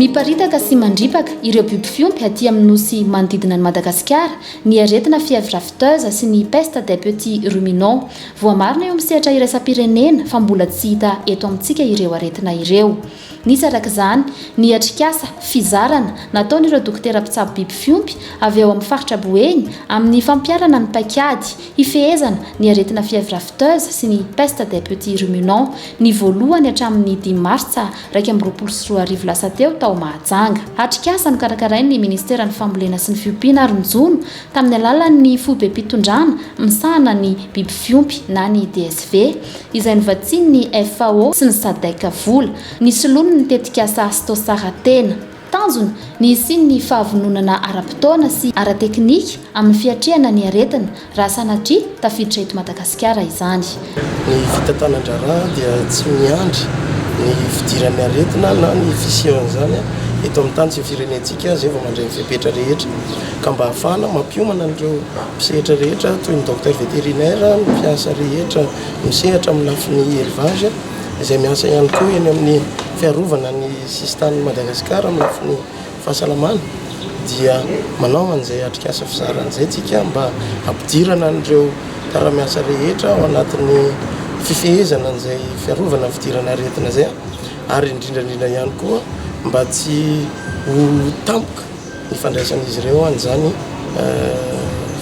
Miparitaka sy mandripaka ireo biby fiompy aty amin'ny nosy manodidina ny Madagasikara ny aretina fièvre afteuse sy ny peste des petits ruminants. Voamarina eo amin'ny sehatra iraisam-pirenena fa mbola tsy hita eto amintsika ireo aretina ireo. Nisy arak'izany ny atrikasa fizarana nataon'ireo dokotera mpitsabo biby fiompy avy eo amin'ny faritra Boeny amin'ny fampiarana ny paikady hifehezana ny aretina fièvre afteuse sy ny peste des petits ruminants ny voalohany hatramin'ny 10 martsa 2024 lasa teo tao Mahajanga. Atrikasa no karakarain'ny ministera ny fambolena sy ny fiompiana Aronjono tamin'ny alalan'ny foibe-pitondrana misahana ny biby fiompy na ny DSV izay novatsian'ny FAO sy ny SADC vola. Nisy ny tetikasa astosara tena tanjona ny isin'ny fahavononana ara-potoana sy ara-teknika amin'ny fiatrehana ny aretina raha sanatria tafiditra eto Madagasikara izany. Ny fitantanandrara dia tsy miandry ny fidiran'ny aretina na ny fisian'izany eto amin'ny tany sy firenentsika zay vao mandray ny fepetra rehetra ka mba hafana mampiomana an'ireo mpisehatra rehetra toy ny docteur vétérinaire, ny mpiasa rehetra misehatra amin'ny lafin'ny élevage izay miasa ihany koa eny amin'ny fiarovana ny sistan'ny Madagasikara amin'ny lafin'ny fahasalamana dia manao an'izay atrikasa fizaran'izay tsika mba hampidirana an'ireo tara-miasa rehetra ao anatin'ny fifehezana an'izay fiarovana ny fidirana aretina zay ary indrindrandrindra ihany koa mba tsy ho tampoka ny fandraisan'izy ireo an'izany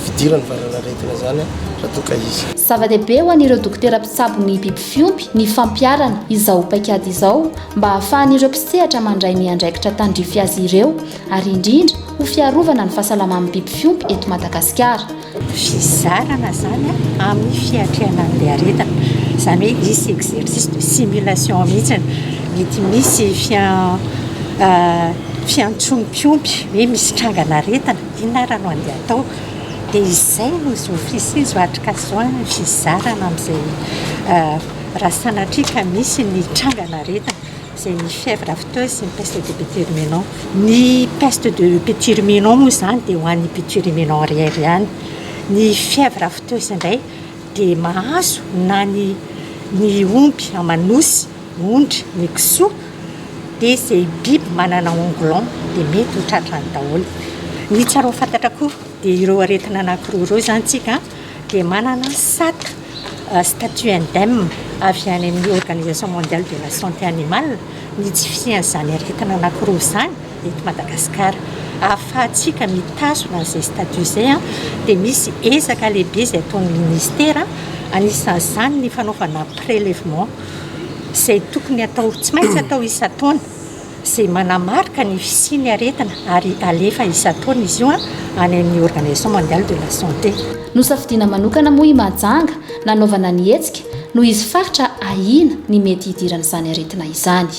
fidirana varana aretina zany raha toka izy. Zava-dehibe ho an'ireo dokotera mpitsabo ny biby fiompy ny fampiarana izao paikady izao mba hahafahan'ireo mpisehatra mandray ny andraikitra tandrify azy ireo ary indrindra ho fiarovana ny fahasalaman'ny biby fiompy eto Madagasikara. Fizarana zany amin'ny fiatrehana an'ilay aretina izany hoe misy exercice de simulation mihitsy mety misy fiantsoam-piompy hoe misy trangana aretina inona raha no andeha atao dia izay no zofisy izy atrikasa zao ny fizarana amin'izay raha sanatria ka misy ny trangana aretina izay ny fièvre afteuse sy ny peste de petits ruminants. Ny peste de petits ruminants moa izany dia ho an'ny petits ruminants ariary ihany. Ny fièvre afteuse indray dia mahazo na ny ompy amanosy, ondry, ny kisoa dia izay biby manana onglon dia mety ho tratrany daholo. Ny tsara ho fantatra koa dia ireo aretina anankiroa ireo zany tsika dia manana SAC, statut indemne avy any amin'ny Organisation mondiale de la santé animale ny tsy fisian'izany aretina anankiroa izany eto Madagasikara. Ahafahantsika mitazona an'izay statut izay dia misy ezaka lehibe izay ataon'ny ministera anisan'izany ny fanaovana prélèvement izay tokony atao tsy maintsy atao isan-taona izay manamarika ny fisian'ny aretina ary alefa isan-taona izy io any amin'ny Organisation mondiale de la santé. Nosafidiana manokana moa i Mahajanga nanaovana ny hetsika noho izy faritra ahina ny mety hidiran'izany aretina izany.